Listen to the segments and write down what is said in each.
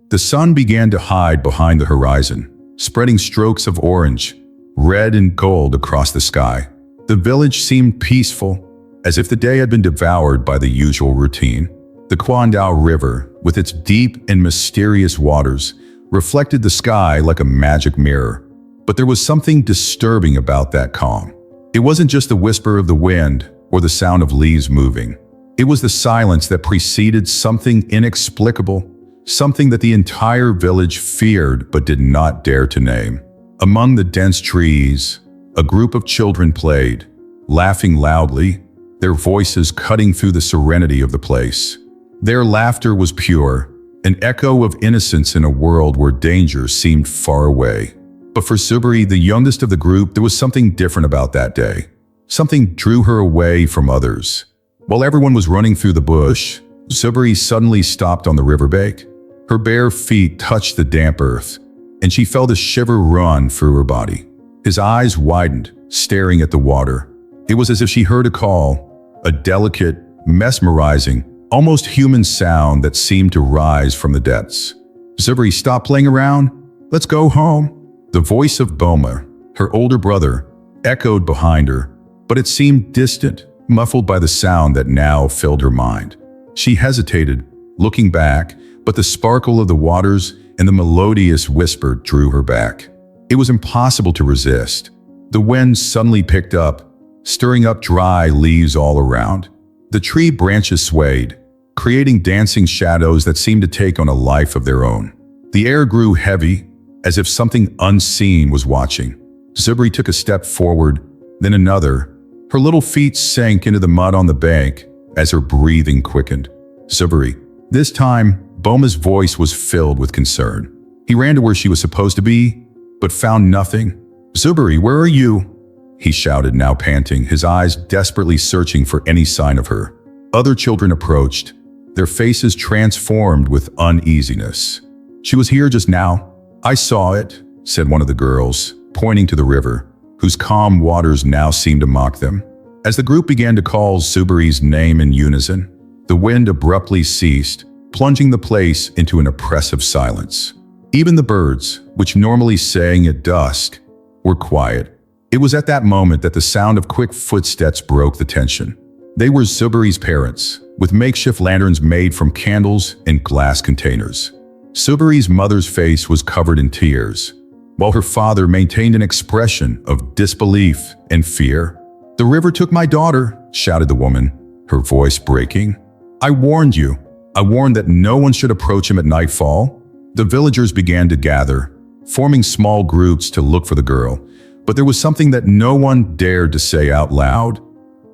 The sun began to hide behind the horizon, spreading strokes of orange, red and gold across the sky. The village seemed peaceful, as if the day had been devoured by the usual routine. The Quandao River, with its deep and mysterious waters, reflected the sky like a magic mirror. But there was something disturbing about that calm. It wasn't just the whisper of the wind or the sound of leaves moving. It was the silence that preceded something inexplicable, something that the entire village feared but did not dare to name. Among the dense trees, a group of children played, laughing loudly, their voices cutting through the serenity of the place. Their laughter was pure, an echo of innocence in a world where danger seemed far away. But for Suburi, the youngest of the group, there was something different about that day. Something drew her away from others. While everyone was running through the bush, Suburi suddenly stopped on the riverbank. Her bare feet touched the damp earth, and she felt a shiver run through her body. His eyes widened, staring at the water. It was as if she heard a call, a delicate, mesmerizing, almost human sound that seemed to rise from the depths. Suburi, stop playing around. Let's go home. The voice of Boma, her older brother, echoed behind her, but it seemed distant, muffled by the sound that now filled her mind. She hesitated, looking back, but the sparkle of the waters and the melodious whisper drew her back. It was impossible to resist. The wind suddenly picked up, stirring up dry leaves all around. The tree branches swayed, creating dancing shadows that seemed to take on a life of their own. The air grew heavy, as if something unseen was watching. Suburi took a step forward, then another. Her little feet sank into the mud on the bank as her breathing quickened. Suburi. This time, Boma's voice was filled with concern. He ran to where she was supposed to be, but found nothing. Suburi, where are you? He shouted, now panting, his eyes desperately searching for any sign of her. Other children approached, their faces transformed with uneasiness. She was here just now. I saw it, said one of the girls, pointing to the river, whose calm waters now seemed to mock them. As the group began to call Suburi's name in unison, the wind abruptly ceased, plunging the place into an oppressive silence. Even the birds, which normally sang at dusk, were quiet. It was at that moment that the sound of quick footsteps broke the tension. They were Suburi's parents, with makeshift lanterns made from candles and glass containers. Suburi's mother's face was covered in tears, while her father maintained an expression of disbelief and fear. "The river took my daughter," shouted the woman, her voice breaking. "I warned you. I warned that no one should approach him at nightfall." The villagers began to gather, forming small groups to look for the girl, but there was something that no one dared to say out loud.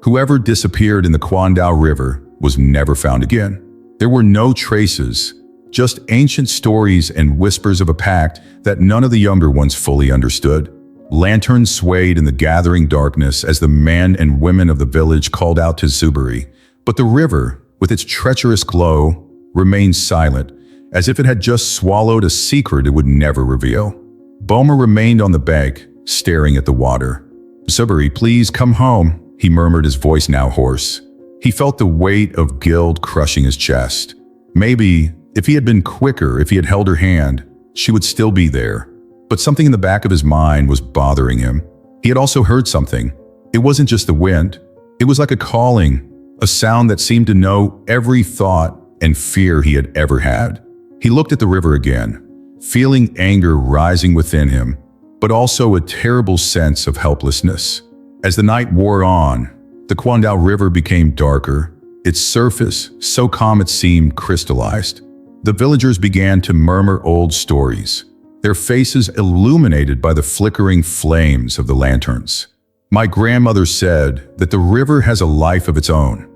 Whoever disappeared in the Quandao River was never found again. There were no traces, just ancient stories and whispers of a pact that none of the younger ones fully understood. Lanterns swayed in the gathering darkness as the men and women of the village called out to Suburi, but the river, with its treacherous glow, remained silent, as if it had just swallowed a secret it would never reveal. Boma remained on the bank, staring at the water. "Suburi, please come home," he murmured, his voice now hoarse. He felt the weight of guilt crushing his chest. Maybe, if he had been quicker, if he had held her hand, she would still be there. But something in the back of his mind was bothering him. He had also heard something. It wasn't just the wind. It was like a calling, a sound that seemed to know every thought and fear he had ever had. He looked at the river again, feeling anger rising within him, but also a terrible sense of helplessness. As the night wore on, the Quandao River became darker, its surface, so calm it seemed crystallized. The villagers began to murmur old stories, their faces illuminated by the flickering flames of the lanterns. "My grandmother said that the river has a life of its own,"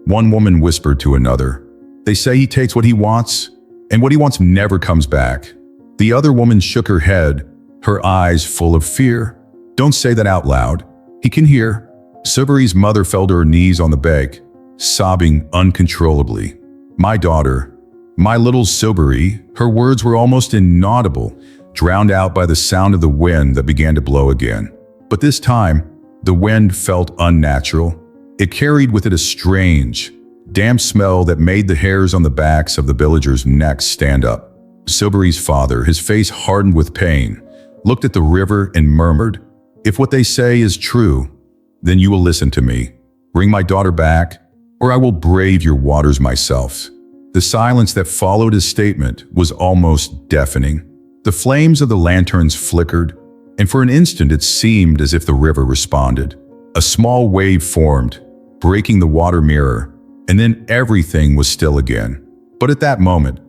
one woman whispered to another. "They say he takes what he wants, and what he wants never comes back." The other woman shook her head, her eyes full of fear. "Don't say that out loud. He can hear." Suburi's mother fell to her knees on the bank, sobbing uncontrollably. "My daughter, my little Suburi," her words were almost inaudible, drowned out by the sound of the wind that began to blow again. But this time, the wind felt unnatural. It carried with it a strange, damp smell that made the hairs on the backs of the villagers' necks stand up. Subari's father, his face hardened with pain, looked at the river and murmured, "If what they say is true, then you will listen to me. Bring my daughter back, or I will brave your waters myself." The silence that followed his statement was almost deafening. The flames of the lanterns flickered, and for an instant it seemed as if the river responded. A small wave formed, breaking the water mirror, and then everything was still again. But at that moment,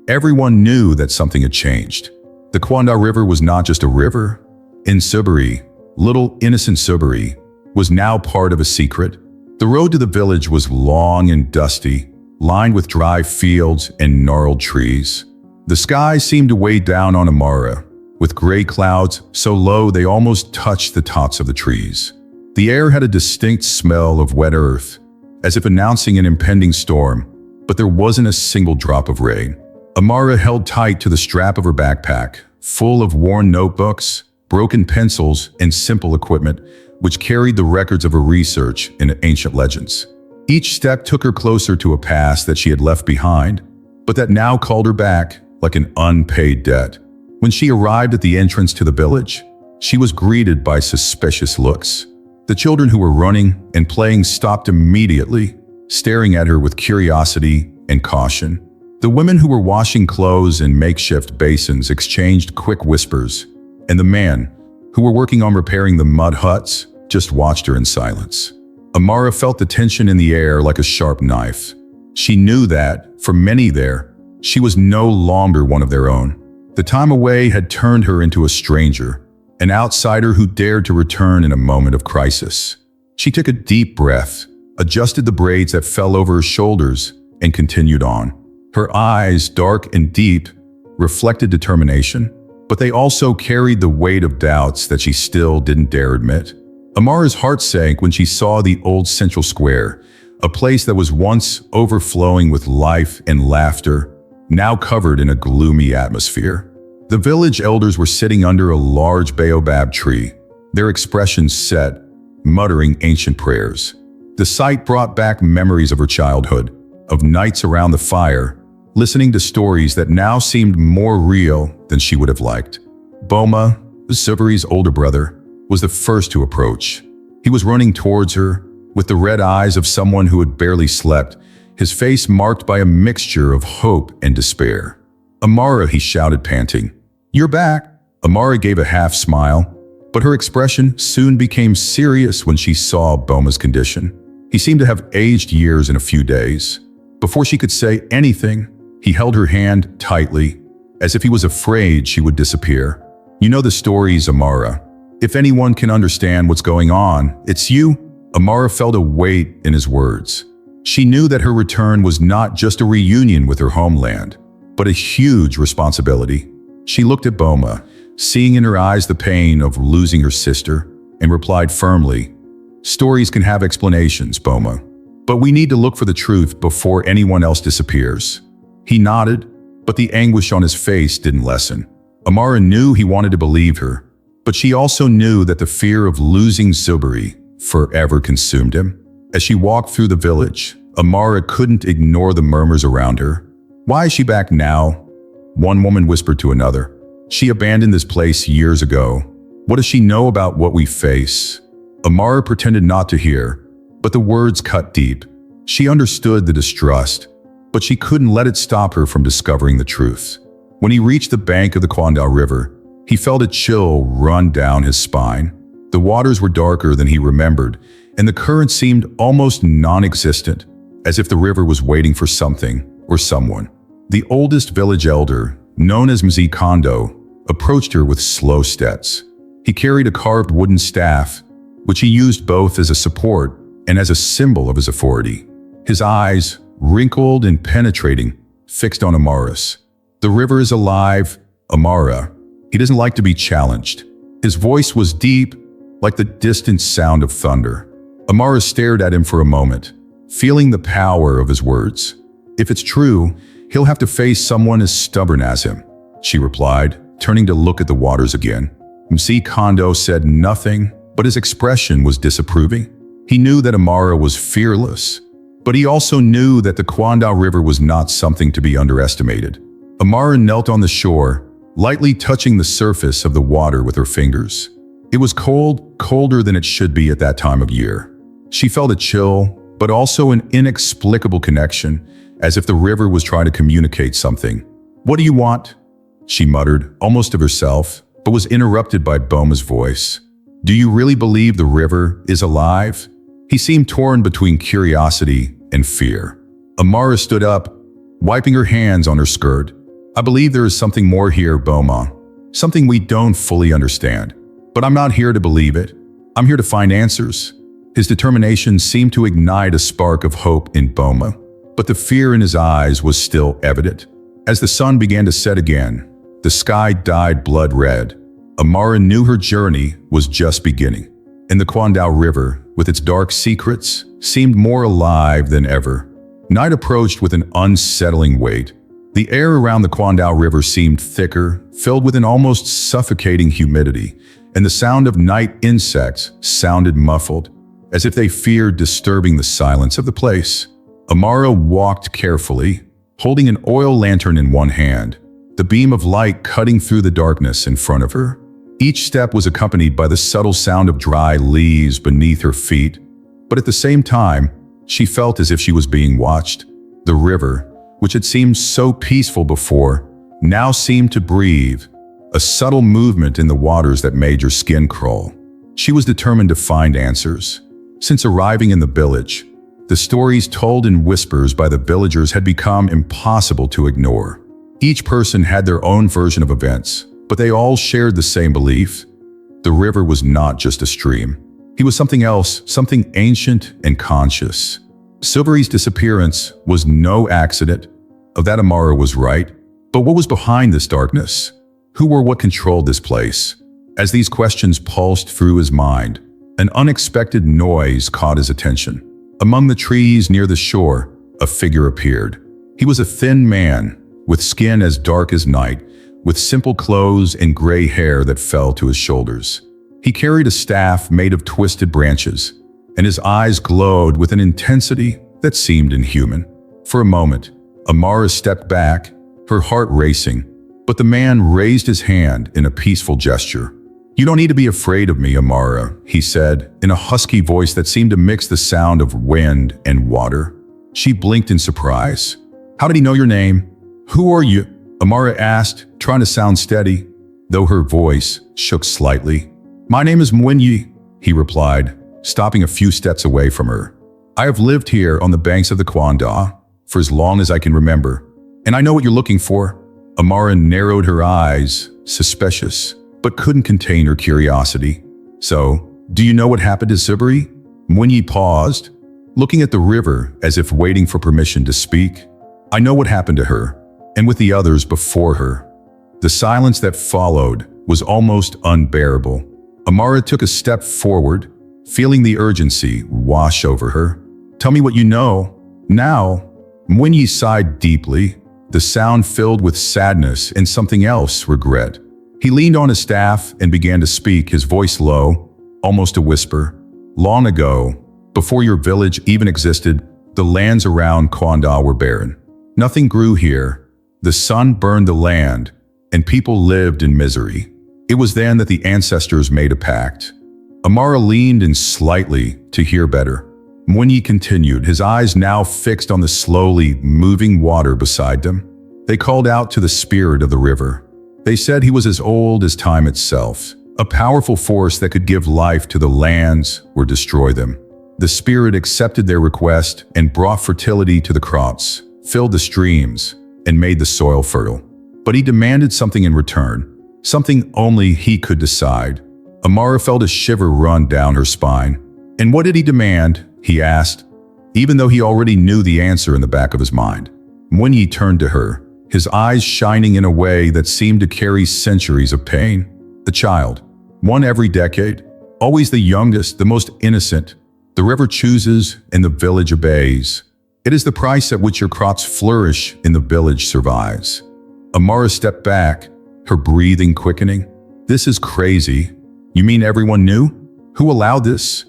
everyone knew that something had changed. The Kwanda River was not just a river. In Subari, little innocent Subari was now part of a secret. The road to the village was long and dusty, lined with dry fields and gnarled trees. The sky seemed to weigh down on Amara, with gray clouds so low they almost touched the tops of the trees. The air had a distinct smell of wet earth, as if announcing an impending storm, but there wasn't a single drop of rain. Amara held tight to the strap of her backpack, full of worn notebooks, broken pencils, and simple equipment, which carried the records of her research in ancient legends. Each step took her closer to a past that she had left behind, but that now called her back like an unpaid debt. When she arrived at the entrance to the village, she was greeted by suspicious looks. The children who were running and playing stopped immediately, staring at her with curiosity and caution. The women who were washing clothes in makeshift basins exchanged quick whispers, and the men, who were working on repairing the mud huts, just watched her in silence. Amara felt the tension in the air like a sharp knife. She knew that, for many there, she was no longer one of their own. The time away had turned her into a stranger, an outsider who dared to return in a moment of crisis. She took a deep breath, adjusted the braids that fell over her shoulders, and continued on. Her eyes, dark and deep, reflected determination, but they also carried the weight of doubts that she still didn't dare admit. Amara's heart sank when she saw the old central square, a place that was once overflowing with life and laughter, now covered in a gloomy atmosphere. The village elders were sitting under a large baobab tree, their expressions set, muttering ancient prayers. The sight brought back memories of her childhood, of nights around the fire, listening to stories that now seemed more real than she would have liked. Boma, Subari's older brother, was the first to approach. He was running towards her, with the red eyes of someone who had barely slept, his face marked by a mixture of hope and despair. "Amara," he shouted, panting. "You're back." Amara gave a half smile, but her expression soon became serious when she saw Boma's condition. He seemed to have aged years in a few days. Before she could say anything, he held her hand tightly, as if he was afraid she would disappear. "You know the stories, Amara. If anyone can understand what's going on, it's you." Amara felt a weight in his words. She knew that her return was not just a reunion with her homeland, but a huge responsibility. She looked at Boma, seeing in her eyes the pain of losing her sister, and replied firmly, "Stories can have explanations, Boma, but we need to look for the truth before anyone else disappears." He nodded, but the anguish on his face didn't lessen. Amara knew he wanted to believe her, but she also knew that the fear of losing Subari forever consumed him. As she walked through the village, Amara couldn't ignore the murmurs around her. "Why is she back now?" One woman whispered to another. "She abandoned this place years ago. What does she know about what we face?" Amara pretended not to hear, but the words cut deep. She understood the distrust, but she couldn't let it stop her from discovering the truth. When he reached the bank of the Kwanda River, he felt a chill run down his spine. The waters were darker than he remembered, and the current seemed almost non-existent, as if the river was waiting for something or someone. The oldest village elder, known as Mzee Kondo, approached her with slow steps. He carried a carved wooden staff, which he used both as a support and as a symbol of his authority. His eyes, wrinkled and penetrating, fixed on Amara's. "The river is alive, Amara. He doesn't like to be challenged." His voice was deep, like the distant sound of thunder. Amara stared at him for a moment, feeling the power of his words. "If it's true, he'll have to face someone as stubborn as him," she replied, turning to look at the waters again. Mzee Kondo said nothing, but his expression was disapproving. He knew that Amara was fearless, but he also knew that the Kwanda River was not something to be underestimated. Amara knelt on the shore, lightly touching the surface of the water with her fingers. It was cold, colder than it should be at that time of year. She felt a chill, but also an inexplicable connection, as if the river was trying to communicate something. "What do you want?" she muttered, almost of herself, but was interrupted by Boma's voice. "Do you really believe the river is alive?" He seemed torn between curiosity and fear. Amara stood up, wiping her hands on her skirt. "I believe there is something more here, Boma. Something we don't fully understand. But I'm not here to believe it. I'm here to find answers." His determination seemed to ignite a spark of hope in Boma, but the fear in his eyes was still evident. As the sun began to set again, the sky dyed blood red. Amara knew her journey was just beginning, and the Kwandao River, with its dark secrets, seemed more alive than ever. Night approached with an unsettling weight. The air around the Kwandao River seemed thicker, filled with an almost suffocating humidity, and the sound of night insects sounded muffled, as if they feared disturbing the silence of the place. Amara walked carefully, holding an oil lantern in one hand, the beam of light cutting through the darkness in front of her. Each step was accompanied by the subtle sound of dry leaves beneath her feet, but at the same time, she felt as if she was being watched. The river, which had seemed so peaceful before, now seemed to breathe, a subtle movement in the waters that made her skin crawl. She was determined to find answers. Since arriving in the village, the stories told in whispers by the villagers had become impossible to ignore. Each person had their own version of events, but they all shared the same belief. The river was not just a stream. He was something else, something ancient and conscious. Silvery's disappearance was no accident. Of that Amara was right. But what was behind this darkness? Who or what controlled this place? As these questions pulsed through his mind, an unexpected noise caught his attention. Among the trees near the shore, a figure appeared. He was a thin man, with skin as dark as night, with simple clothes and gray hair that fell to his shoulders. He carried a staff made of twisted branches, and his eyes glowed with an intensity that seemed inhuman. For a moment, Amara stepped back, her heart racing, but the man raised his hand in a peaceful gesture. "You don't need to be afraid of me, Amara," he said, in a husky voice that seemed to mix the sound of wind and water. She blinked in surprise. "How did he know your name?" "Who are you?" Amara asked, trying to sound steady, though her voice shook slightly. "My name is Mwenyi," he replied, stopping a few steps away from her. "I have lived here on the banks of the Kwanda for as long as I can remember, and I know what you're looking for." Amara narrowed her eyes, suspicious, but couldn't contain her curiosity. "So, do you know what happened to Silvery?" Mwenyi paused, looking at the river as if waiting for permission to speak. "I know what happened to her, and with the others before her." The silence that followed was almost unbearable. Amara took a step forward, feeling the urgency wash over her. "Tell me what you know, now." Mwenyi sighed deeply, the sound filled with sadness and something else, regret. He leaned on his staff and began to speak, his voice low, almost a whisper. "Long ago, before your village even existed, the lands around Kwanda were barren. Nothing grew here. The sun burned the land, and people lived in misery. It was then that the ancestors made a pact." Amara leaned in slightly to hear better. Mwenyi continued, his eyes now fixed on the slowly moving water beside them. "They called out to the spirit of the river. They said he was as old as time itself, a powerful force that could give life to the lands or destroy them. The spirit accepted their request and brought fertility to the crops, filled the streams, and made the soil fertile. But he demanded something in return, something only he could decide." Amara felt a shiver run down her spine. "And what did he demand?" he asked, even though he already knew the answer in the back of his mind. Mwenyi turned to her, his eyes shining in a way that seemed to carry centuries of pain. "The child, one every decade, always the youngest, the most innocent. The river chooses and the village obeys. It is the price at which your crops flourish and the village survives." Amara stepped back, her breathing quickening. "This is crazy. You mean everyone knew? Who allowed this?"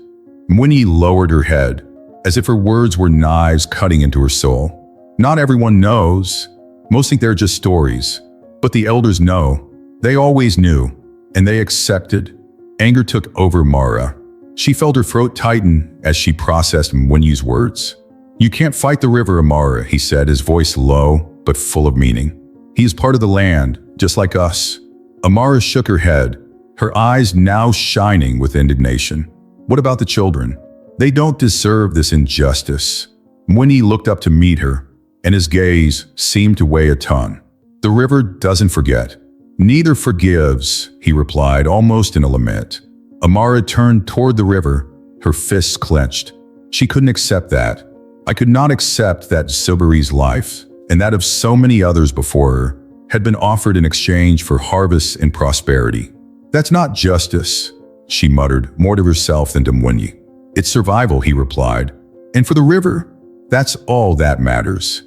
Mwenyi lowered her head, as if her words were knives cutting into her soul. "Not everyone knows. Most think they're just stories, but the elders know. They always knew, and they accepted. Anger took over Mara. She felt her throat tighten as she processed Mwenyi's words. "You can't fight the river, Amara," he said, his voice low but full of meaning. "He is part of the land, just like us." Amara shook her head, her eyes now shining with indignation. "What about the children? They don't deserve this injustice." Mwenyi looked up to meet her, and his gaze seemed to weigh a ton. "The river doesn't forget. Neither forgives," he replied, almost in a lament. Amara turned toward the river, her fists clenched. She couldn't accept that. "I could not accept that Zoberi's life, and that of so many others before her, had been offered in exchange for harvests and prosperity. That's not justice," she muttered, more to herself than to Mwenyi. "It's survival," he replied. "And for the river, that's all that matters."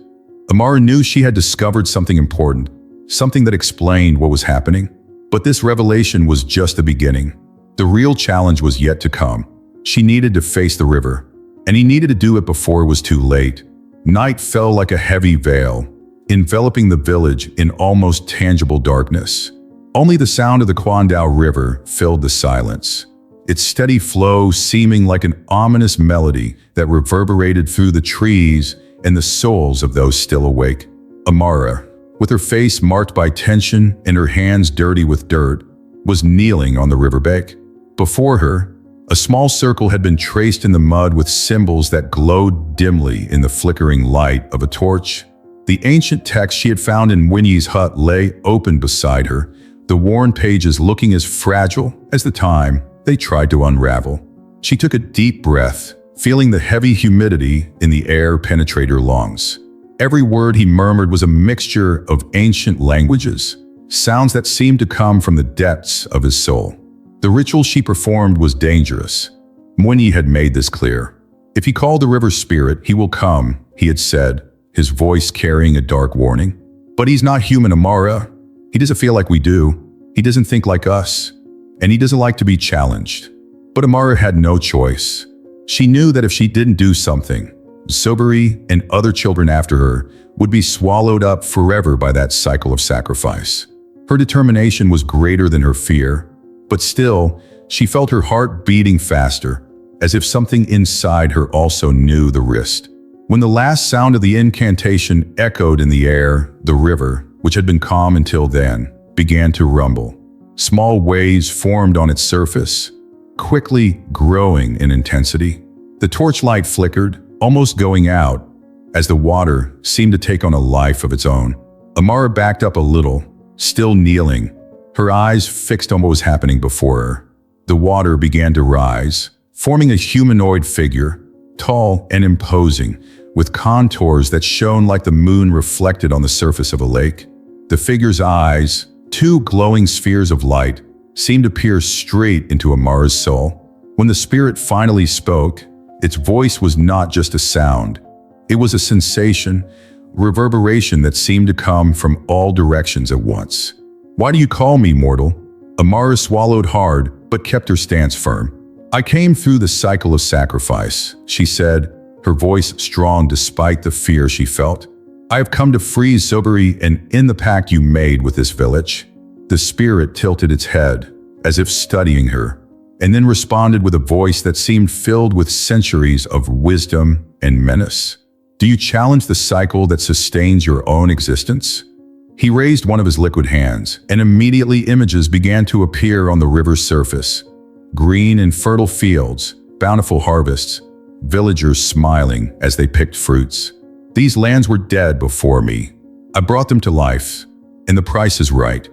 Amara knew she had discovered something important, something that explained what was happening. But this revelation was just the beginning. The real challenge was yet to come. She needed to face the river, and he needed to do it before it was too late. Night fell like a heavy veil, enveloping the village in almost tangible darkness. Only the sound of the Kwandao River filled the silence, its steady flow seeming like an ominous melody that reverberated through the trees and the souls of those still awake. Amara, with her face marked by tension and her hands dirty with dirt, was kneeling on the riverbank. Before her, a small circle had been traced in the mud with symbols that glowed dimly in the flickering light of a torch. The ancient text she had found in Mwenyi's hut lay open beside her, the worn pages looking as fragile as the time they tried to unravel. She took a deep breath, feeling the heavy humidity in the air penetrate her lungs. Every word he murmured was a mixture of ancient languages, sounds that seemed to come from the depths of his soul. The ritual she performed was dangerous. Mwenyi had made this clear. "If he called the river spirit, he will come," he had said, his voice carrying a dark warning. "But he's not human, Amara. He doesn't feel like we do. He doesn't think like us. And he doesn't like to be challenged." But Amara had no choice. She knew that if she didn't do something, Zoberi and other children after her would be swallowed up forever by that cycle of sacrifice. Her determination was greater than her fear, but still, she felt her heart beating faster, as if something inside her also knew the risk. When the last sound of the incantation echoed in the air, the river, which had been calm until then, began to rumble. Small waves formed on its surface, quickly growing in intensity. The torchlight flickered, almost going out, as the water seemed to take on a life of its own. Amara backed up a little, still kneeling, her eyes fixed on what was happening before her. The water began to rise, forming a humanoid figure, tall and imposing, with contours that shone like the moon reflected on the surface of a lake. The figure's eyes, two glowing spheres of light, seemed to pierce straight into Amara's soul. When the spirit finally spoke, its voice was not just a sound. It was a sensation, reverberation that seemed to come from all directions at once. "Why do you call me, mortal?" Amara swallowed hard, but kept her stance firm. "I came through the cycle of sacrifice," she said, her voice strong despite the fear she felt. "I have come to free Zoberi and end the pact you made with this village." The spirit tilted its head, as if studying her, and then responded with a voice that seemed filled with centuries of wisdom and menace. "Do you challenge the cycle that sustains your own existence?" He raised one of his liquid hands, and immediately images began to appear on the river's surface. Green and fertile fields, bountiful harvests, villagers smiling as they picked fruits. "These lands were dead before me. I brought them to life, and the price is right."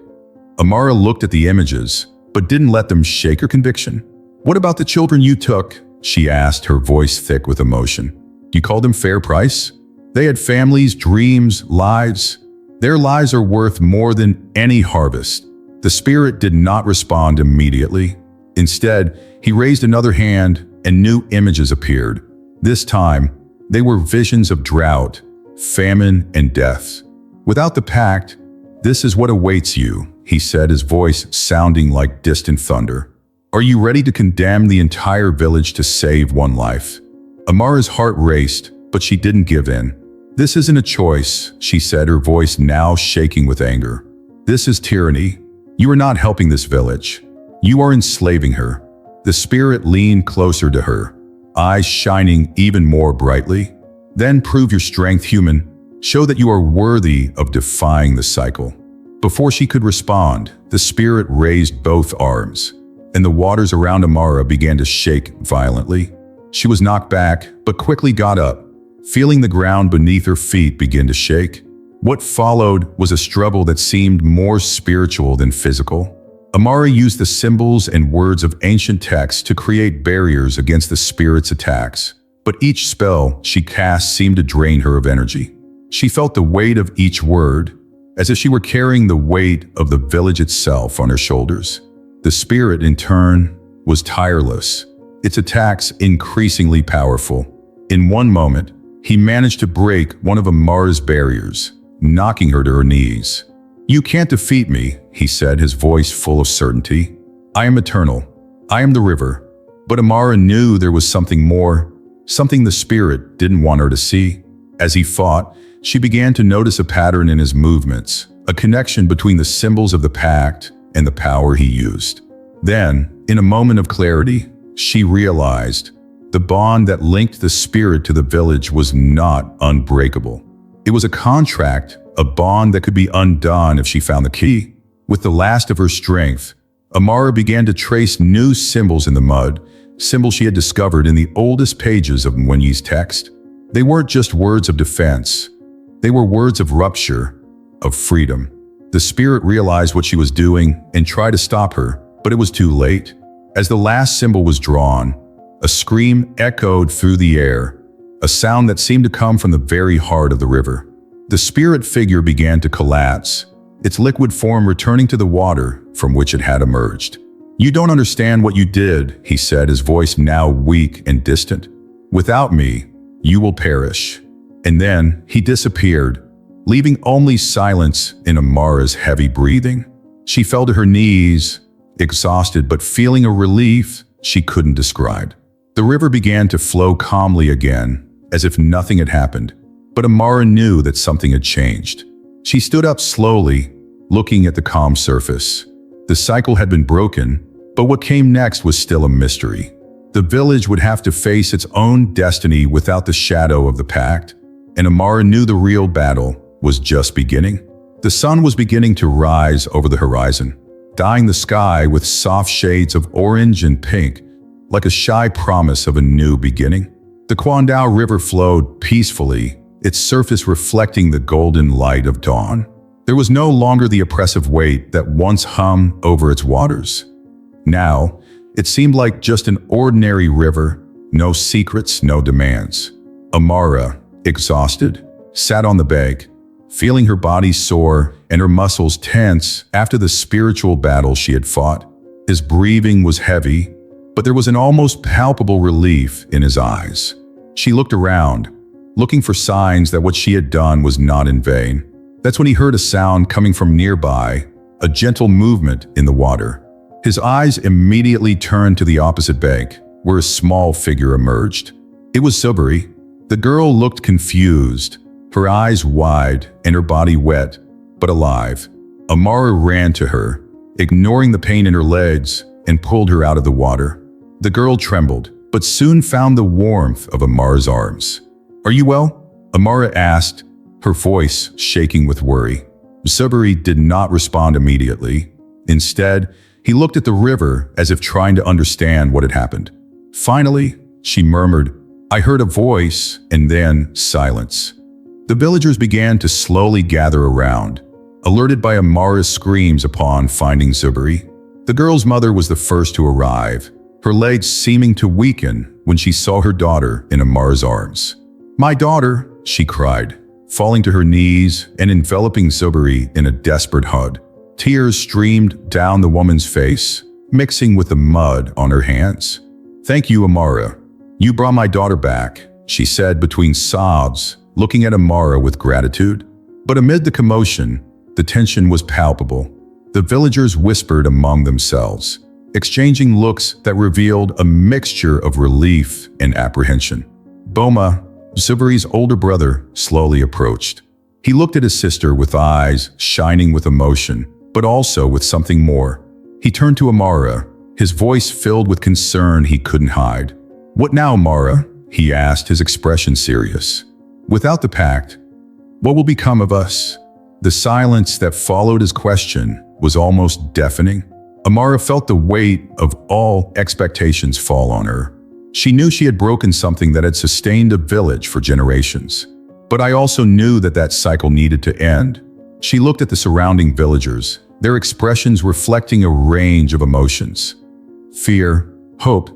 Amara looked at the images, but didn't let them shake her conviction. "What about the children you took?" she asked, her voice thick with emotion. "You called them fair price? They had families, dreams, lives. Their lives are worth more than any harvest." The spirit did not respond immediately. Instead, he raised another hand and new images appeared. This time, they were visions of drought, famine, and death. "Without the pact, this is what awaits you," he said, his voice sounding like distant thunder. "Are you ready to condemn the entire village to save one life?" Amara's heart raced, but she didn't give in. "This isn't a choice," she said, her voice now shaking with anger. "This is tyranny. You are not helping this village. You are enslaving her." The spirit leaned closer to her, eyes shining even more brightly. "Then prove your strength, human. Show that you are worthy of defying the cycle." Before she could respond, the spirit raised both arms, and the waters around Amara began to shake violently. She was knocked back, but quickly got up, feeling the ground beneath her feet begin to shake. What followed was a struggle that seemed more spiritual than physical. Amara used the symbols and words of ancient texts to create barriers against the spirit's attacks, but each spell she cast seemed to drain her of energy. She felt the weight of each word, as if she were carrying the weight of the village itself on her shoulders. The spirit, in turn, was tireless, its attacks increasingly powerful. In one moment, he managed to break one of Amara's barriers, knocking her to her knees. "You can't defeat me," he said, his voice full of certainty. "I am eternal. I am the river." But Amara knew there was something more, something the spirit didn't want her to see. As he fought, she began to notice a pattern in his movements, a connection between the symbols of the pact and the power he used. Then, in a moment of clarity, she realized the bond that linked the spirit to the village was not unbreakable. It was a contract, a bond that could be undone if she found the key. With the last of her strength, Amara began to trace new symbols in the mud, symbols she had discovered in the oldest pages of Wenyi's text. They weren't just words of defense. They were words of rupture, of freedom. The spirit realized what she was doing and tried to stop her, but it was too late. As the last symbol was drawn, a scream echoed through the air, a sound that seemed to come from the very heart of the river. The spirit figure began to collapse, its liquid form returning to the water from which it had emerged. "You don't understand what you did," he said, his voice now weak and distant. "Without me, you will perish." And then he disappeared, leaving only silence in Amara's heavy breathing. She fell to her knees, exhausted but feeling a relief she couldn't describe. The river began to flow calmly again, as if nothing had happened. But Amara knew that something had changed. She stood up slowly, looking at the calm surface. The cycle had been broken, but what came next was still a mystery. The village would have to face its own destiny without the shadow of the pact, and Amara knew the real battle was just beginning. The sun was beginning to rise over the horizon, dyeing the sky with soft shades of orange and pink, like a shy promise of a new beginning. The Quandao River flowed peacefully, its surface reflecting the golden light of dawn. There was no longer the oppressive weight that once hung over its waters. Now, it seemed like just an ordinary river, no secrets, no demands. Amara, exhausted, sat on the bank, feeling her body sore and her muscles tense after the spiritual battle she had fought. His breathing was heavy, but there was an almost palpable relief in his eyes. She looked around, looking for signs that what she had done was not in vain. That's when he heard a sound coming from nearby, a gentle movement in the water. His eyes immediately turned to the opposite bank, where a small figure emerged. It was Zuberi. The girl looked confused, her eyes wide and her body wet, but alive. Amara ran to her, ignoring the pain in her legs, and pulled her out of the water. The girl trembled, but soon found the warmth of Amara's arms. "Are you well?" Amara asked, her voice shaking with worry. Zuberi did not respond immediately. Instead, he looked at the river as if trying to understand what had happened. Finally, she murmured, "I heard a voice," and then silence. The villagers began to slowly gather around, alerted by Amara's screams upon finding Zuberi. The girl's mother was the first to arrive, her legs seeming to weaken when she saw her daughter in Amara's arms. "My daughter," she cried, falling to her knees and enveloping Zuberi in a desperate hug. Tears streamed down the woman's face, mixing with the mud on her hands. "Thank you, Amara. You brought my daughter back," she said between sobs, looking at Amara with gratitude. But amid the commotion, the tension was palpable. The villagers whispered among themselves, exchanging looks that revealed a mixture of relief and apprehension. Boma, Zuberi's older brother slowly approached. He looked at his sister with eyes shining with emotion, but also with something more. He turned to Amara, his voice filled with concern he couldn't hide. "What now, Amara?" he asked, his expression serious. "Without the pact, what will become of us?" The silence that followed his question was almost deafening. Amara felt the weight of all expectations fall on her. She knew she had broken something that had sustained a village for generations. But I also knew that that cycle needed to end. She looked at the surrounding villagers, their expressions reflecting a range of emotions. Fear, hope,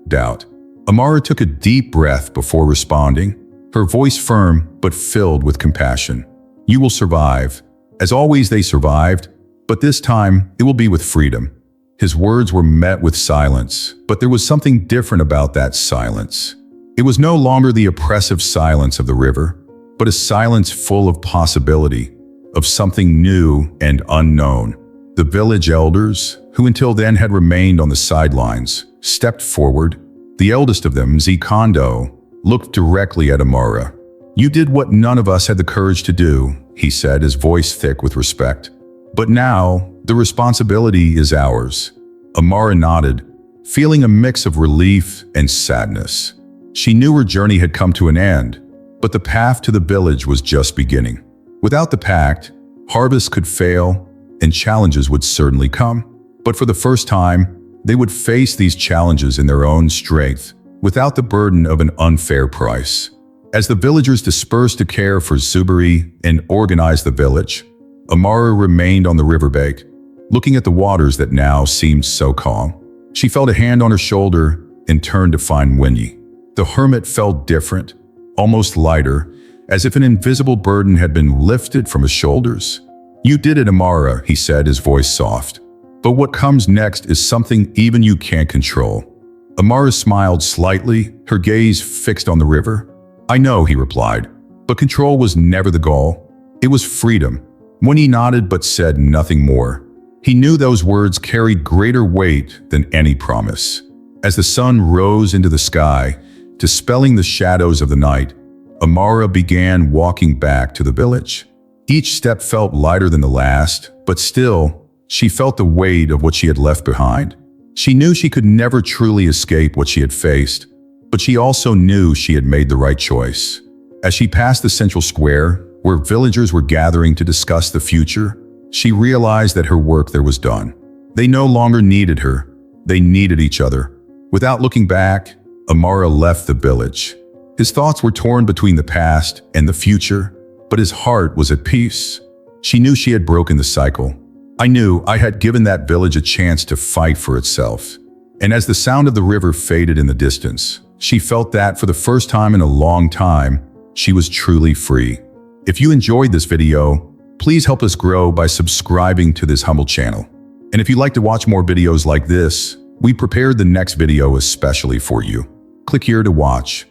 doubt. Amara took a deep breath before responding, her voice firm but filled with compassion. "You will survive. As always they survived, but this time it will be with freedom." His words were met with silence, but there was something different about that silence. It was no longer the oppressive silence of the river, but a silence full of possibility, of something new and unknown. The village elders, who until then had remained on the sidelines, stepped forward. The eldest of them, Zikondo, looked directly at Amara. "You did what none of us had the courage to do," he said, his voice thick with respect. "But now, the responsibility is ours." Amara nodded, feeling a mix of relief and sadness. She knew her journey had come to an end, but the path to the village was just beginning. Without the pact, harvests could fail, and challenges would certainly come. But for the first time, they would face these challenges in their own strength, without the burden of an unfair price. As the villagers dispersed to care for Zuberi and organize the village, Amara remained on the riverbank, looking at the waters that now seemed so calm. She felt a hand on her shoulder and turned to find Winnie. The hermit felt different, almost lighter, as if an invisible burden had been lifted from his shoulders. "You did it, Amara," he said, his voice soft. "But what comes next is something even you can't control." Amara smiled slightly, her gaze fixed on the river. "I know," he replied, "but control was never the goal. It was freedom." Winnie nodded but said nothing more. He knew those words carried greater weight than any promise. As the sun rose into the sky, dispelling the shadows of the night, Amara began walking back to the village. Each step felt lighter than the last, but still, she felt the weight of what she had left behind. She knew she could never truly escape what she had faced, but she also knew she had made the right choice. As she passed the central square, where villagers were gathering to discuss the future, she realized that her work there was done. They no longer needed her, they needed each other. Without looking back, Amara left the village. His thoughts were torn between the past and the future, but his heart was at peace. She knew she had broken the cycle. "I knew I had given that village a chance to fight for itself." And as the sound of the river faded in the distance, she felt that for the first time in a long time, she was truly free. If you enjoyed this video, please help us grow by subscribing to this humble channel. And if you'd like to watch more videos like this, we prepared the next video especially for you. Click here to watch.